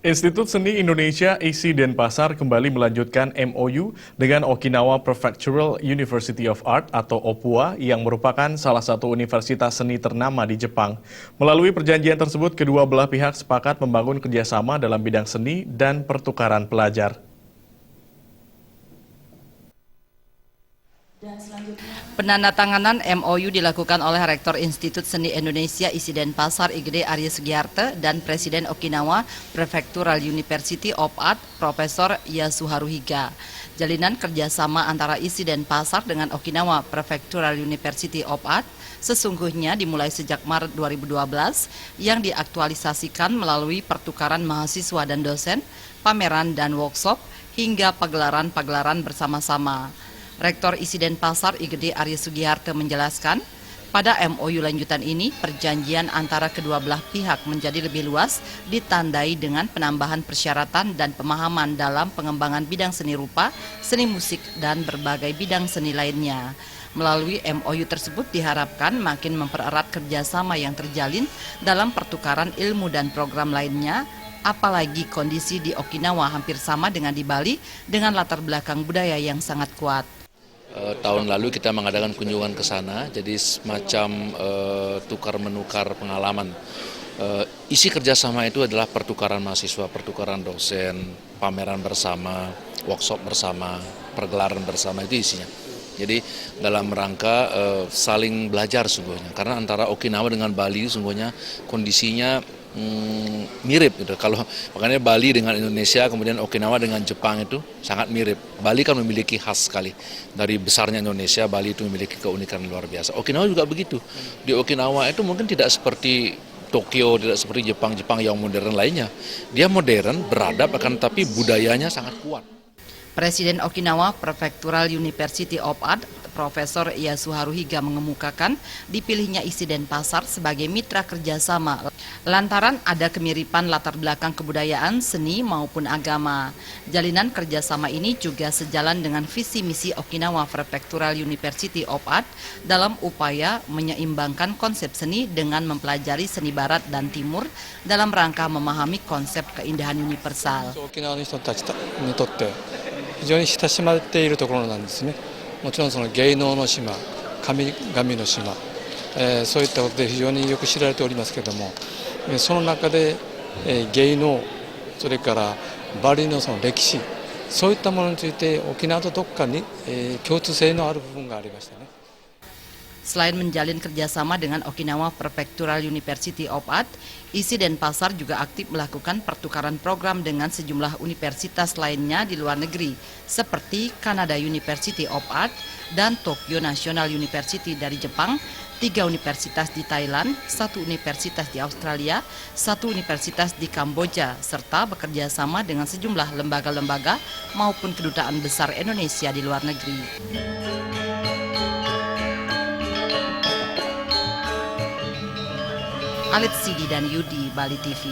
Institut Seni Indonesia ISI Denpasar kembali melanjutkan MOU dengan Okinawa Prefectural University of Art atau OPUA yang merupakan salah satu universitas seni ternama di Jepang. Melalui perjanjian tersebut, kedua belah pihak sepakat membangun kerjasama dalam bidang seni dan pertukaran pelajar. Penandatanganan MOU dilakukan oleh Rektor Institut Seni Indonesia ISI Denpasar IGD Arya Sugiharto dan Presiden Okinawa Prefectural University of Art Profesor Yasuharu Higa. Jalinan kerjasama antara ISI Denpasar dengan Okinawa Prefectural University of Art sesungguhnya dimulai sejak Maret 2012 yang diaktualisasikan melalui pertukaran mahasiswa dan dosen, pameran dan workshop, hingga pagelaran-pagelaran bersama-sama. Rektor ISI Denpasar IGD Arya Sugiharto menjelaskan, pada MOU lanjutan ini perjanjian antara kedua belah pihak menjadi lebih luas ditandai dengan penambahan persyaratan dan pemahaman dalam pengembangan bidang seni rupa, seni musik, dan berbagai bidang seni lainnya. Melalui MOU tersebut diharapkan makin mempererat kerjasama yang terjalin dalam pertukaran ilmu dan program lainnya, apalagi kondisi di Okinawa hampir sama dengan di Bali dengan latar belakang budaya yang sangat kuat. Tahun lalu kita mengadakan kunjungan ke sana, jadi semacam tukar-menukar pengalaman. Isi kerjasama itu adalah pertukaran mahasiswa, pertukaran dosen, pameran bersama, workshop bersama, pergelaran bersama, itu isinya. Jadi dalam rangka saling belajar sungguhnya, karena antara Okinawa dengan Bali sungguhnya kondisinya mirip gitu. Kalau makanya Bali dengan Indonesia, kemudian Okinawa dengan Jepang itu sangat mirip. Bali kan memiliki khas sekali. Dari besarnya Indonesia, Bali itu memiliki keunikan luar biasa. Okinawa juga begitu. Di Okinawa itu mungkin tidak seperti Tokyo, tidak seperti Jepang yang modern lainnya. Dia modern, beradab, akan tapi budayanya sangat kuat. Presiden Okinawa Prefectural University of Art Profesor Yasuharu Higa mengemukakan dipilihnya ISI Denpasar sebagai mitra kerjasama lantaran ada kemiripan latar belakang kebudayaan, seni maupun agama. Jalinan kerjasama ini juga sejalan dengan visi misi Okinawa Prefectural University of Art dalam upaya menyeimbangkan konsep seni dengan mempelajari seni barat dan timur dalam rangka memahami konsep keindahan universal. 沖縄の人たちにとって非常に親しまれているところなんですね。もちろんその芸能の島、神々の島、そういったことで非常によく知られておりますけれども、その中で、芸能、それからバリのその歴史、そういったものについて沖縄とどこかに、共通性のある部分がありましたね。Selain menjalin kerjasama dengan Okinawa Prefectural University of Art, ISI Denpasar juga aktif melakukan pertukaran program dengan sejumlah universitas lainnya di luar negeri, seperti Canada University of Art dan Tokyo National University dari Jepang, 3 universitas di Thailand, 1 universitas di Australia, 1 universitas di Kamboja, serta bekerja sama dengan sejumlah lembaga-lembaga maupun kedutaan besar Indonesia di luar negeri. Alit Sidi dan Yudi, Bali TV.